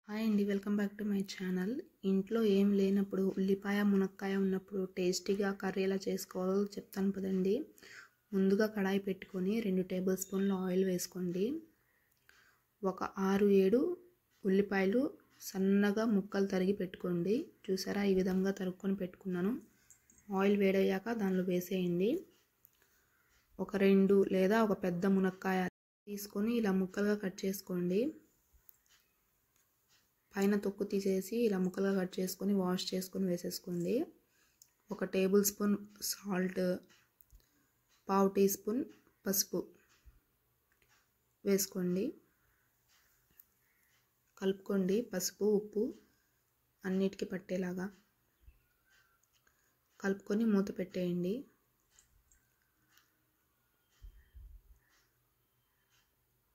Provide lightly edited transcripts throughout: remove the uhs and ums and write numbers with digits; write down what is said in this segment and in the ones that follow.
Hi అండి, welcome back to my channel. ఇంట్లో ఏం లేనప్పుడు ఉల్లిపాయ మునక్కాయ ఉన్నప్పుడు టేస్టీగా కర్రీ ఎలా చేసుకోవాలో చెప్తాను పదండి. ముందుగా కడాయి పెట్టుకొని 2 టేబుల్ స్పూన్ల ఆయిల్ వేసుకోండి. ఒక 6-7 ఉల్లిపాయలు సన్నగా ముక్కలు తరిగి పెట్టుకోండి. చూసారా, ఈ విధంగా తరుక్కొని పెట్టుకున్నాను. ఆయిల్ వేడయ్యాక దానిలో వేసేయండి. ఒక 2 లేదా ఒక పెద్ద మునక్కాయ తీసుకొని ఇలా ముక్కలుగా కట్ చేసుకోండి. పైన తొక్కు తీసేసి ఇలా ముక్కలుగా కట్ చేసుకొని వాష్ చేసుకొని వేసేసుకోండి. 1 tablespoon salt, 1/2 teaspoon పసుపు వేసుకోండి. కలుపుకోండి. పసుపు ఉప్పు అన్నిటికీ పట్టేలాగా కలుపుకొని మూత పెట్టేయండి.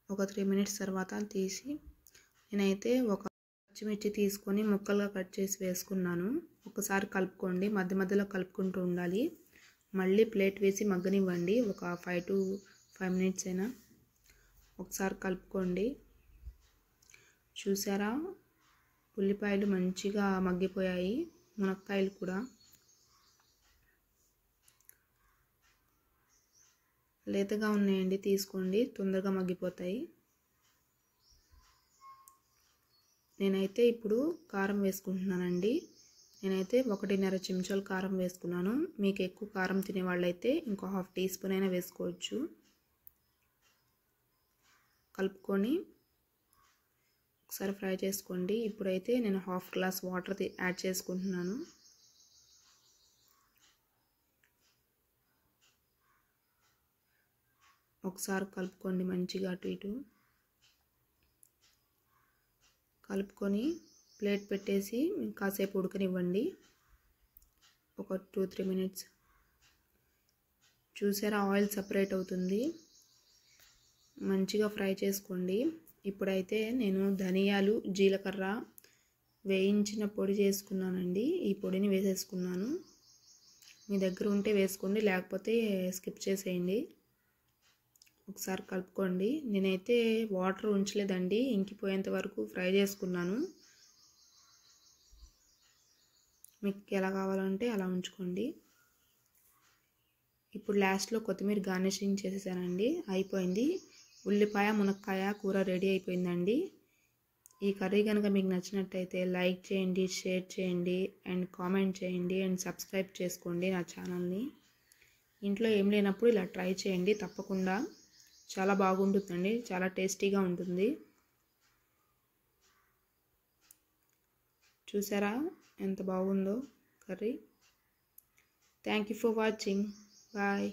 ఒక 3 మినిట్స్ తర్వాత తీసి నేనైతే ఒక పచ్చిమిర్చి తీసుకొని ముక్కలుగా కట్ చేసి వేసుకున్నాను. ఒకసారి కలుపుకోండి, మధ్య మధ్యలో కలుపుకుంటూ ఉండాలి. మళ్ళీ ప్లేట్ వేసి మగ్గనివ్వండి. ఒక 5 to 5 మినిట్స్ అయినా ఒకసారి కలుపుకోండి. చూసారా, ఉల్లిపాయలు మంచిగా మగ్గిపోయాయి, మునక్కాయలు కూడా. లేతగా ఉన్నాయండి, తీసుకోండి, తొందరగా మగ్గిపోతాయి. నేనైతే ఇప్పుడు కారం వేసుకుంటున్నానండి. నేనైతే 1.5 చెంచాలు కారం వేసుకున్నాను. మీకు ఎక్కువ కారం తినే వాళ్ళైతే ఇంకో 1/2 టీ స్పూన్ అయినా వేసుకోవచ్చు. కలుపుకొని ఒకసారి ఫ్రై చేసుకోండి. ఇప్పుడైతే నేను 1/2 గ్లాస్ వాటర్ యాడ్ చేసుకుంటున్నాను. ఒకసారి కలుపుకోండి మంచిగా, అటు ఇటు కలుపుకొని ప్లేట్ పెట్టేసి కాసేపు ఉడకనివ్వండి. ఒక 2-3 మినిట్స్. చూసారా, ఆయిల్ సపరేట్ అవుతుంది. మంచిగా ఫ్రై చేసుకోండి. ఇప్పుడైతే నేను ధనియాలు, జీలకర్ర వేయించిన పొడి చేసుకున్నానండి. ఈ పొడిని వేసేసుకున్నాను. మీ దగ్గర ఉంటే వేసుకోండి, లేకపోతే స్కిప్ చేసేయండి. ఒకసారి కలుపుకోండి. నేనైతే వాటర్ ఉంచలేదండి, ఇంకిపోయేంత వరకు ఫ్రై చేసుకున్నాను. మీకు ఎలా కావాలంటే అలా ఉంచుకోండి. ఇప్పుడు లాస్ట్లో కొత్తిమీర గార్నిషింగ్ చేసేసానండి. అయిపోయింది. ఉల్లిపాయ మునక్కాయ కూర రెడీ అయిపోయిందండి. ఈ కర్రీ కనుక మీకు నచ్చినట్టయితే లైక్ చేయండి, షేర్ చేయండి అండ్ కామెంట్ చేయండి అండ్ సబ్స్క్రైబ్ చేసుకోండి నా ఛానల్ని. ఇంట్లో ఏం లేనప్పుడు ఇలా ట్రై చేయండి తప్పకుండా. చాలా బాగుంటుందండి, చాలా టేస్టీగా ఉంటుంది. చూసారా ఎంత బాగుందో curry. Thank you for watching. Bye.